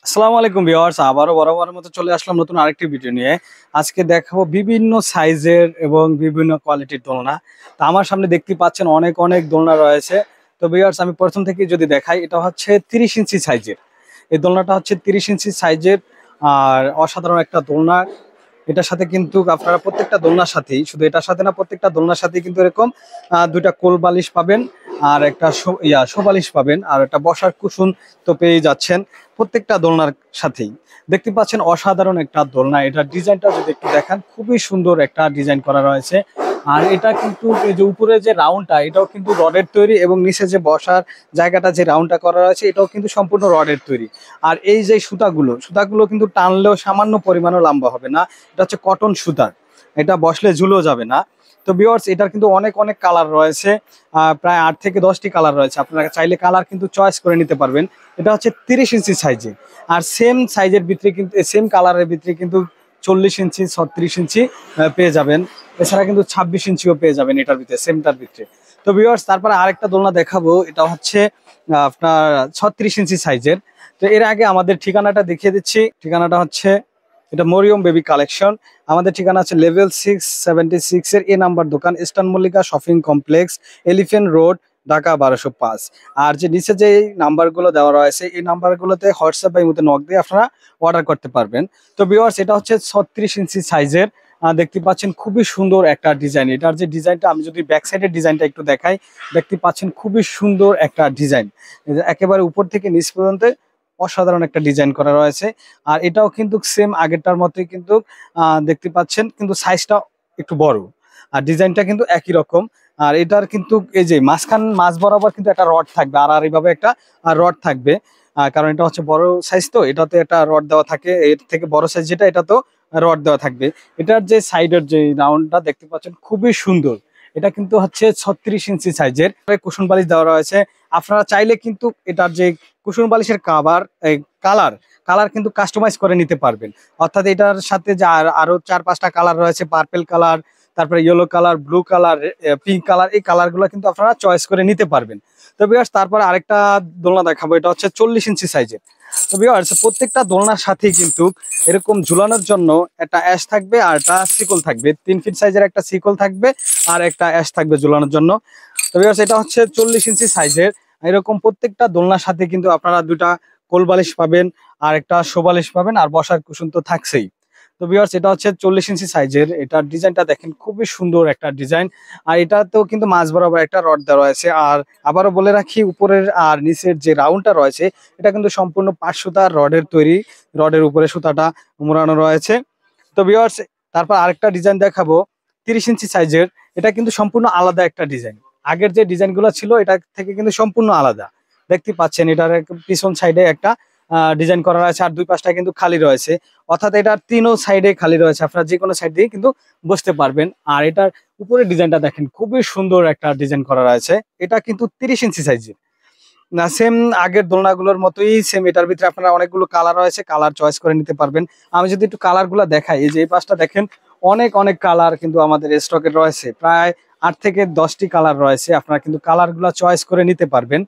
আসসালামু আলাইকুম ভিউয়ার্স, আবারও বরাবরের মতো চলে আসলাম নতুন আরেকটি ভিডিও নিয়ে। আজকে দেখাবো বিভিন্ন সাইজের এবং বিভিন্ন কোয়ালিটির দোলনা। তো আমার সামনে দেখতে পাচ্ছেন অনেক অনেক দোলনা রয়েছে। তো ভিউয়ার্স, আমি প্রথম থেকে যদি দেখাই, এটা হচ্ছে 30 ইঞ্চি সাইজের। এই দোলনাটা হচ্ছে 30 ইঞ্চি সাইজের আর অসাধারণ একটা দোলনা। এটার সাথে কিন্তু আপনারা প্রত্যেকটা দোলনার সাথেই, শুধু এটার সাথে না, প্রত্যেকটা দোলনার সাথেই কিন্তু এরকম দুইটা কোল বালিশ পাবেন আর একটা শোবালিশ পাবেন আর একটা বসার কুশন তো পেয়ে যাচ্ছেন প্রত্যেকটা দোলনার সাথেই। দেখতে পাচ্ছেন অসাধারণ একটা দোলনা। এটার ডিজাইনটা যদি একটু দেখান, খুবই সুন্দর একটা ডিজাইন করা রয়েছে। আর এটা কিন্তু এই যে উপরে যে রাউন্ডটা, এটাও কিন্তু রডের তৈরি এবং নিচে যে বসার জায়গাটা যে রাউন্ডটা করা রয়েছে, এটাও কিন্তু সম্পূর্ণ রডের তৈরি। আর এই যে সুতাগুলো কিন্তু টানলেও সামান্য পরিমাণও লম্বা হবে না। এটা হচ্ছে কটন সুতার, এটা বসলে ঝুলেও যাবে না। তো ভিউয়ার্স, এটার কিন্তু অনেক অনেক কালার রয়েছে, প্রায় 8 থেকে 10টি কালার রয়েছে। আপনারা চাইলে কালার কিন্তু চয়েস করে নিতে পারবেন। এটা হচ্ছে 30 ইঞ্চি সাইজে। আর সেম সাইজের ভিতরে কিন্তু, সেম কালারের ভিতরে কিন্তু 40 ইঞ্চি, 36 ইঞ্চি পেয়ে যাবেন। এছাড়া কিন্তু 26 ইঞ্চিও পেয়ে যাবেন এটার ভিতরে, সেমটার ভিতরে। তো ভিউয়ার্স, তারপরে আরেকটা দোলনা দেখাবো। এটা হচ্ছে আপনার 36 ইঞ্চি সাইজের। তো এর আগে আমাদের ঠিকানাটা দেখিয়ে দিচ্ছি। ঠিকানাটা হচ্ছে, এটা মরিয়ম বেবি কালেকশন। আমাদের ঠিকানা আছে লেভেল 676 এর এ নাম্বার দোকান, eastern Mallika shopping complex, elephant road, Dhaka 1205। আর যে নিচে যে নাম্বারগুলো দেওয়া রয়েছে, এই নাম্বারগুলোতে হোয়াটসঅ্যাপ বা ইমোতে নক দিয়ে আপনারা অর্ডার করতে পারবেন। তো ভিউয়ার্স, এটা হচ্ছে 36 ইঞ্চি সাইজের। দেখতে পাচ্ছেন খুবই সুন্দর একটা ডিজাইন। এটার যে ডিজাইনটা, আমি যদি ব্যাক সাইডের ডিজাইনটা একটু দেখাই, দেখতে পাচ্ছেন খুবই সুন্দর একটা ডিজাইন। একেবারে উপর থেকে নিচ পর্যন্ত অসাধারণ একটা ডিজাইন করা রয়েছে। আর এটাও কিন্তু সেম আগেরটার মতোই কিন্তু দেখতে পাচ্ছেন, কিন্তু সাইজটা একটু বড়। আর ডিজাইনটা কিন্তু একই রকম। আর এটার কিন্তু এই যে মাঝ বরাবর কিন্তু একটা রড থাকবে, আর এইভাবে একটা রড থাকবে। কারণ এটা হচ্ছে বড় সাইজ, তো এটাতে একটা রড দেওয়া থাকে। এর থেকে বড় সাইজ যেটা, এটা তো রড দেওয়া থাকবে। এটার যে সাইডের যে রাউন্ডটা দেখতে পাচ্ছেন, খুবই সুন্দর। এটা কিন্তু হচ্ছে 36 ইঞ্চি সাইজের। কুশন বালিশ দেওয়া রয়েছে। আপনারা চাইলে কিন্তু এটার যে কুশন বালিশের কালার কালার কিন্তু কাস্টমাইজ করে নিতে পারবেন। অর্থাৎ এটার সাথে যে আরো 4-5টা কালার রয়েছে, পার্পেল কালার, তারপরে yellow colour, blue colour, pink colour, এই কালারগুলো কিন্তু আপনারা চয়েস করে নিতে পারবেন। তো ভিউয়ার্স, তারপরে আরেকটা দোলনা দেখাবো। এটা হচ্ছে 40 ইঞ্চি সাইজের। তো ভিউয়ার্স, প্রত্যেকটা দোলনার সাথেই কিন্তু এরকম ঝুলানোর জন্য একটা অ্যাশ থাকবে আর একটা শিকল থাকবে। 3 ফিট সাইজের একটা শিকল থাকবে আর একটা অ্যাশ থাকবে ঝুলানোর জন্য। তো ভিউয়ার্স, এটা হচ্ছে 40 ইঞ্চি সাইজের। এরকম প্রত্যেকটা দোলনার সাথে কিন্তু আপনারা দুটা কোল বালিশ পাবেন আর একটা শোবালিশ পাবেন আর বসার কুশন তো থাকছেই। তো ভিউয়ার্স, এটা হচ্ছে 40 ইঞ্চি সাইজের। এটার ডিজাইনটা দেখেন, খুবই সুন্দর একটা ডিজাইন। আর এটাতেও কিন্তু মাঝ বরাবর একটা রড দেওয়া রয়েছে। আর আবারও বলে রাখি, উপরের আর নিচের যে রাউন্ডটা রয়েছে, এটা কিন্তু সম্পূর্ণ 5 সুতার রডের তৈরি। রডের উপরে সুতাটা মোড়ানো রয়েছে। তো ভিউয়ার্স, তারপর আরেকটা ডিজাইন দেখাবো 30 ইঞ্চি সাইজের। এটা কিন্তু সম্পূর্ণ আলাদা একটা ডিজাইন। আগের যে ডিজাইনগুলো ছিল, এটা থেকে কিন্তু সম্পূর্ণ আলাদা। দেখতে পাচ্ছেন, এটার পিছন সাইডে একটা ডিজাইন করা রয়েছে আর দুই পাশটা কিন্তু খালি রয়েছে। অর্থাৎ এটার 3ও সাইডে খালি রয়েছে, আপনারা যে কোনো সাইড দিয়ে কিন্তু বসতে পারবেন। আর এটার উপরে ডিজাইনটা দেখেন, খুবই সুন্দর একটা ডিজাইন করা রয়েছে। এটা কিন্তু 30 ইঞ্চি সাইজের। না, সেম আগের দোলনাগুলোর মতোই সেম। এটার ভিতরে আপনারা অনেকগুলো কালার রয়েছে, কালার চয়েস করে নিতে পারবেন। আমি যদি একটু কালারগুলো দেখাই, এই যে এই পাশটা দেখেন, অনেক অনেক কালার কিন্তু আমাদের স্টকে রয়েছে। প্রায় 8 থেকে 10টি কালার রয়েছে। আপনারা কিন্তু কালারগুলো চয়েস করে নিতে পারবেন।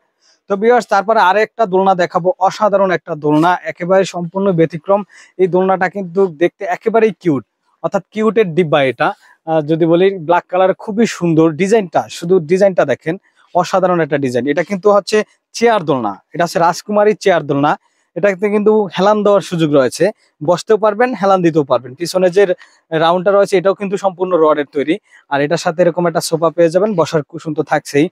তো ভিউয়ার্স, তারপরে আরেকটা দোলনা দেখাবো। অসাধারণ একটা দোলনা, একেবারে সম্পূর্ণ ব্যতিক্রম। এই দোলনাটা কিন্তু দেখতে একেবারেই কিউট, অর্থাৎ কিউটের ডিব্বা এটা। যদি বলি, ব্ল্যাক কালার, খুবই সুন্দর ডিজাইনটা। শুধু ডিজাইনটা দেখেন, অসাধারণ একটা ডিজাইন। এটা কিন্তু হচ্ছে চেয়ার দোলনা। এটা হচ্ছে রাজকুমারী চেয়ার দোলনা। এটাতে কিন্তু হেলান দেওয়ার সুযোগ রয়েছে, বসতেও পারবেন, হেলান দিতেও পারবেন। পিছনে যে রাউন্ডটা রয়েছে, এটাও কিন্তু সম্পূর্ণ রডের তৈরি। আর এটার সাথে এরকম একটা সোফা পেয়ে যাবেন, বসার কুশন তো থাকছেই।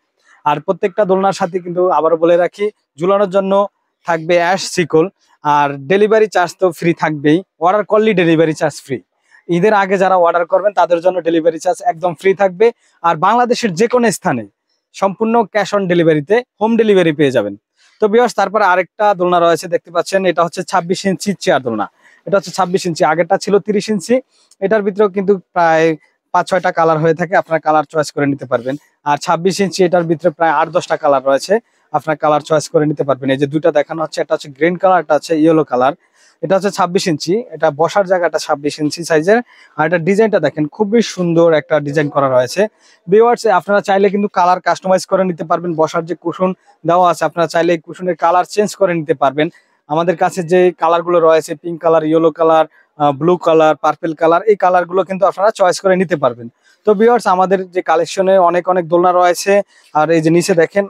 আর প্রত্যেকটা দোলনার সাথে কিন্তু আবারও বলে রাখি, ঝুলানোর জন্য থাকবে অ্যাশ শিকল। আর ডেলিভারি চার্জ তো ফ্রি থাকবেই, অর্ডার করলে ডেলিভারি চার্জ ফ্রি। ঈদের আগে যারা অর্ডার করবেন, তাদের জন্য ডেলিভারি চার্জ একদম ফ্রি থাকবে। আর বাংলাদেশের যে কোনো স্থানে সম্পূর্ণ ক্যাশ অন ডেলিভারিতে হোম ডেলিভারি পেয়ে যাবেন। তো ভিউয়ার্স, তারপরে আরেকটা দোলনা রয়েছে, দেখতে পাচ্ছেন। এটা হচ্ছে 26 ইঞ্চি চেয়ার দোলনা। এটা হচ্ছে 26 ইঞ্চি, আগেরটা ছিল 30 ইঞ্চি। এটার ভিতরেও কিন্তু প্রায় 5-6টা কালার হয়ে থাকে, আপনার কালার চয়েস করে নিতে পারবেন। আর 26 ইঞ্চি, এটার ভিতরে প্রায় 8-10টা কালার রয়েছে, আপনার কালার চয়েস করে নিতে পারবেন। এই যে দুইটা দেখানো হচ্ছে, একটা হচ্ছে গ্রিন কালার, একটা হচ্ছে ইয়েলো কালার। এটা হচ্ছে 26 ইঞ্চি। এটা বসার জায়গাটা 26 ইঞ্চি সাইজের। আর এটা ডিজাইনটা দেখেন, খুবই সুন্দর একটা ডিজাইন করা রয়েছে। ভিউয়ার্স, আপনারা চাইলে কিন্তু কালার কাস্টমাইজ করে নিতে পারবেন। বসার যে কুশন দেওয়া আছে, আপনারা চাইলে এই কুশনের কালার চেঞ্জ করে নিতে পারবেন। আমাদের কাছে যে কালারগুলো রয়েছে pink colour, yellow colour, blue colour, purple colour, এই কালারগুলো কিন্তু আপনারা চয়েস করে নিতে পারবেন। তো ভিউয়ার্স, আমাদের যে কালেকশনে অনেক অনেক দোলনা রয়েছে, আর এই যে নিচে দেখেন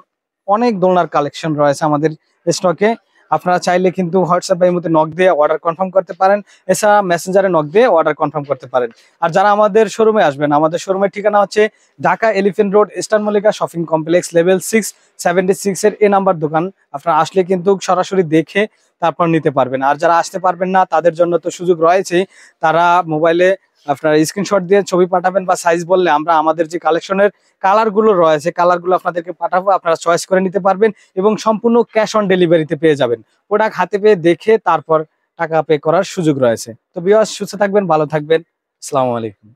অনেক দোলনার কালেকশন রয়েছে আমাদের স্টকে। আপনারা চাইলে কিন্তু হোয়াটসঅ্যাপ বা ইমোতে নক দিয়ে অর্ডার কনফার্ম করতে পারেন, এছাড়া মেসেঞ্জারে নক দিয়ে অর্ডার কনফার্ম করতে পারেন। আর যারা আমাদের শোরুমে আসবেন, আমাদের শোরুমের ঠিকানা হচ্ছে Dhaka elephant road, eastern Mallika shopping complex, level 676 এর এ নাম্বার দোকান। আপনারা আসলে কিন্তু সরাসরি দেখে তারপর নিতে পারবেন। আর যারা আসতে পারবেন না তাদের জন্য তো সুযোগ রয়েছে, তারা মোবাইলে আপনার স্ক্রিনশট দিয়ে ছবি পাঠাবেন বা সাইজ বললে আমরা আমাদের যে কালেকশনের কালারগুলো রয়েছে কালারগুলো আপনাদেরকে পাঠাবো, আপনারা চয়েস করে নিতে পারবেন এবং সম্পূর্ণ ক্যাশ অন ডেলিভারিতে পেয়ে যাবেন। প্রোডাক্ট হাতে পেয়ে দেখে তারপর টাকা পে করার সুযোগ রয়েছে। তো ভিউয়ার্স, সুস্থ থাকবেন, ভালো থাকবেন, আসসালামু আলাইকুম।